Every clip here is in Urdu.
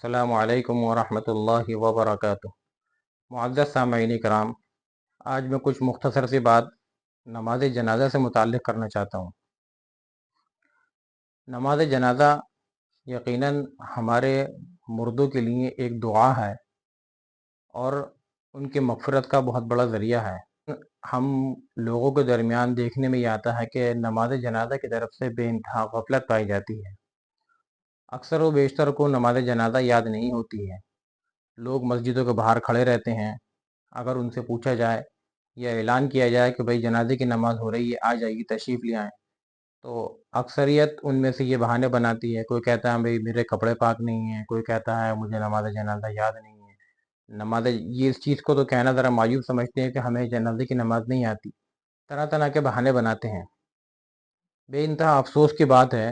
السلام علیکم ورحمۃ اللہ وبرکاتہ۔ معزز سامعین کرام، آج میں کچھ مختصر سی بات نماز جنازہ سے متعلق کرنا چاہتا ہوں۔ نماز جنازہ یقیناً ہمارے مردوں کے لیے ایک دعا ہے اور ان کے مغفرت کا بہت بڑا ذریعہ ہے۔ ہم لوگوں کے درمیان دیکھنے میں یہ آتا ہے کہ نماز جنازہ کی طرف سے بے انتہا غفلت پائی جاتی ہے۔ اکثر و بیشتر کو نماز جنازہ یاد نہیں ہوتی ہے۔ لوگ مسجدوں کے باہر کھڑے رہتے ہیں۔ اگر ان سے پوچھا جائے یا اعلان کیا جائے کہ بھائی جنازے کی نماز ہو رہی ہے، آ جائیے، تشریف لے آئیں، تو اکثریت ان میں سے یہ بہانے بناتی ہے۔ کوئی کہتا ہے بھائی میرے کپڑے پاک نہیں ہیں، کوئی کہتا ہے مجھے نماز جنازہ یاد نہیں ہے۔ یہ اس چیز کو تو کہنا ذرا معیوب سمجھتے ہیں کہ ہمیں جنازے کی نماز نہیں آتی، طرح طرح کے بہانے بناتے ہیں۔ بے انتہا افسوس کی بات ہے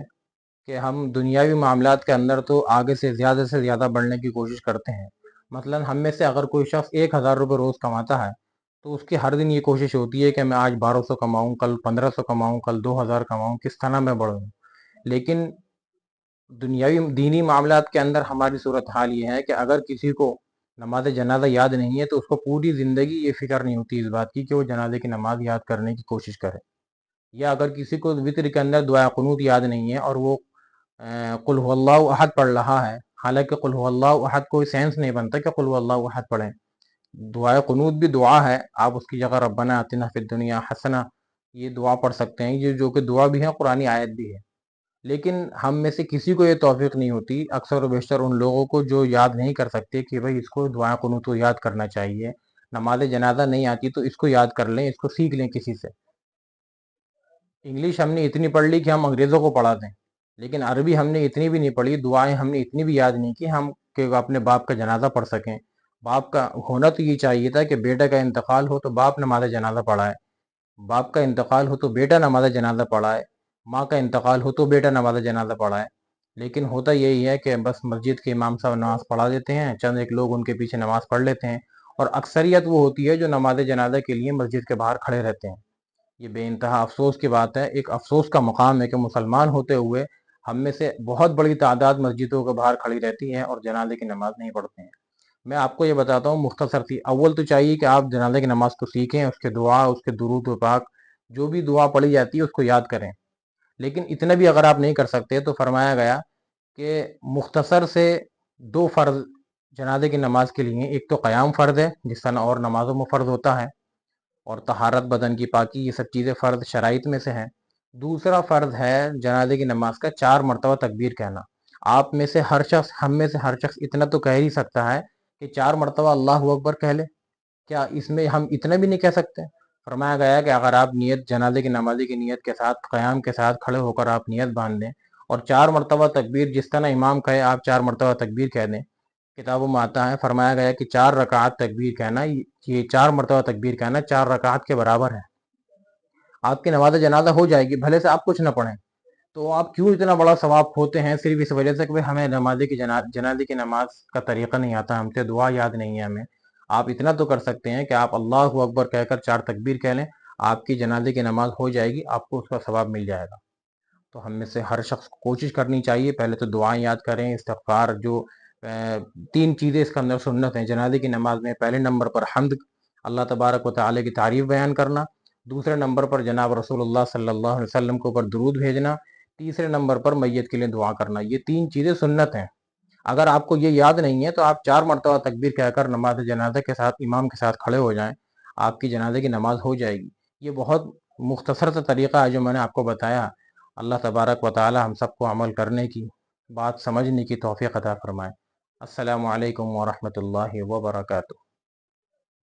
کہ ہم دنیاوی معاملات کے اندر تو آگے سے زیادہ بڑھنے کی کوشش کرتے ہیں۔ مثلا ہم میں سے اگر کوئی شخص 1000 روپے روز کماتا ہے تو اس کی ہر دن یہ کوشش ہوتی ہے کہ میں آج 1200 کماؤں، کل 1500 کماؤں، کل 2000 کماؤں، کس طرح میں بڑھوں۔ لیکن دنیاوی دینی معاملات کے اندر ہماری صورتحال یہ ہے کہ اگر کسی کو نماز جنازہ یاد نہیں ہے تو اس کو پوری زندگی یہ فکر نہیں ہوتی اس بات کی کہ وہ جنازے کی نماز یاد کرنے کی کوشش کرے۔ یا اگر کسی کو وطر کے اندر دعا قنوت یاد نہیں ہے اور وہ قل هو اللہ احد پڑھ رہا ہے، حالانکہ قل هو اللہ احد کوئی سینس نہیں بنتا کہ قل هو اللہ احد پڑھیں۔ دعائے قنوت بھی دعا ہے، آپ اس کی جگہ ربنا آتنا فی الدنیا حسنہ یہ دعا پڑھ سکتے ہیں، یہ جو کہ دعا بھی ہے، قرآنی آیت بھی ہے۔ لیکن ہم میں سے کسی کو یہ توفیق نہیں ہوتی، اکثر و بیشتر ان لوگوں کو جو یاد نہیں کر سکتے کہ بھائی اس کو دعائے قنوت کو یاد کرنا چاہیے۔ نماز جنازہ نہیں آتی تو اس کو یاد کر لیں، اس کو سیکھ لیں کسی سے۔ انگلش ہم نے اتنی پڑھ لی کہ ہم انگریزوں کو پڑھا دیں، لیکن عربی ہم نے اتنی بھی نہیں پڑھی، دعائیں ہم نے اتنی بھی یاد نہیں کی ہم کہ اپنے باپ کا جنازہ پڑھ سکیں۔ باپ کا ہونا تو یہ چاہیے تھا کہ بیٹا کا انتقال ہو تو باپ نماز جنازہ پڑھائے، باپ کا انتقال ہو تو بیٹا نماز جنازہ پڑھائے، ماں کا انتقال ہو تو بیٹا نماز جنازہ پڑھائے۔ لیکن ہوتا یہی ہے کہ بس مسجد کے امام صاحب نماز پڑھا دیتے ہیں، چند ایک لوگ ان کے پیچھے نماز پڑھ لیتے ہیں، اور اکثریت وہ ہوتی ہے جو نماز جنازہ کے لیے مسجد کے باہر کھڑے رہتے ہیں۔ یہ بے انتہا افسوس کی بات ہے، ایک افسوس کا مقام ہے کہ مسلمان ہوتے ہوئے ہم میں سے بہت بڑی تعداد مسجدوں کے باہر کھڑی رہتی ہے اور جنازے کی نماز نہیں پڑھتے ہیں۔ میں آپ کو یہ بتاتا ہوں مختصر سی، اول تو چاہیے کہ آپ جنازے کی نماز کو سیکھیں، اس کے دعا، اس کے درود و پاک، جو بھی دعا پڑھی جاتی ہے اس کو یاد کریں۔ لیکن اتنا بھی اگر آپ نہیں کر سکتے تو فرمایا گیا کہ مختصر سے 2 فرض جنازے کی نماز کے لیے، ایک تو قیام فرض ہے جس طرح اور نمازوں میں فرض ہوتا ہے، اور طہارت، بدن کی پاکی، یہ سب چیزیں فرض شرائط میں سے ہیں۔ دوسرا فرض ہے جنازے کی نماز کا 4 مرتبہ تکبیر کہنا۔ آپ میں سے ہر شخص، ہم میں سے ہر شخص اتنا تو کہہ ہی سکتا ہے کہ 4 مرتبہ اللہ اکبر کہہ لے۔ کیا اس میں ہم اتنا بھی نہیں کہہ سکتے؟ فرمایا گیا کہ اگر آپ نیت جنازے کی نمازی کی نیت کے ساتھ، قیام کے ساتھ کھڑے ہو کر آپ نیت باندھ دیں اور 4 مرتبہ تکبیر جس طرح امام کہے آپ 4 مرتبہ تکبیر کہہ دیں، کتابوں میں آتا ہے، فرمایا گیا کہ 4 رکعات تکبیر کہنا، یہ 4 مرتبہ تکبیر کہنا 4 رکعات کے برابر ہے۔ آپ کی نماز جنازہ ہو جائے گی، بھلے سے آپ کچھ نہ پڑھیں، تو آپ کیوں اتنا بڑا ثواب کھوتے ہیں صرف اس وجہ سے کہ ہمیں جنازے کی نماز کا طریقہ نہیں آتا، ہم سے دعا یاد نہیں ہے ہمیں۔ آپ اتنا تو کر سکتے ہیں کہ آپ اللہ اکبر کہہ کر 4 تکبیر کہہ لیں، آپ کی جنازے کی نماز ہو جائے گی، آپ کو اس کا ثواب مل جائے گا۔ تو ہم میں سے ہر شخص کو کوشش کرنی چاہیے، پہلے تو دعائیں یاد کریں، استغفار، جو 3 چیزیں اس کے اندر سنت ہیں جنازے کی نماز میں۔ پہلے نمبر پر حمد، اللہ تبارک و تعالی کی تعریف بیان کرنا۔ دوسرے نمبر پر جناب رسول اللہ صلی اللہ علیہ وسلم کے اوپر درود بھیجنا۔ تیسرے نمبر پر میت کے لیے دعا کرنا۔ یہ 3 چیزیں سنت ہیں۔ اگر آپ کو یہ یاد نہیں ہے تو آپ 4 مرتبہ تکبیر کہہ کر نماز جنازہ کے ساتھ امام کے ساتھ کھڑے ہو جائیں، آپ کی جنازے کی نماز ہو جائے گی۔ یہ بہت مختصر سا طریقہ ہے جو میں نے آپ کو بتایا۔ اللہ تبارک و تعالی ہم سب کو عمل کرنے کی، بات سمجھنے کی توفیق عطا فرمائے۔ السلام علیکم ورحمۃ اللہ وبرکاتہ۔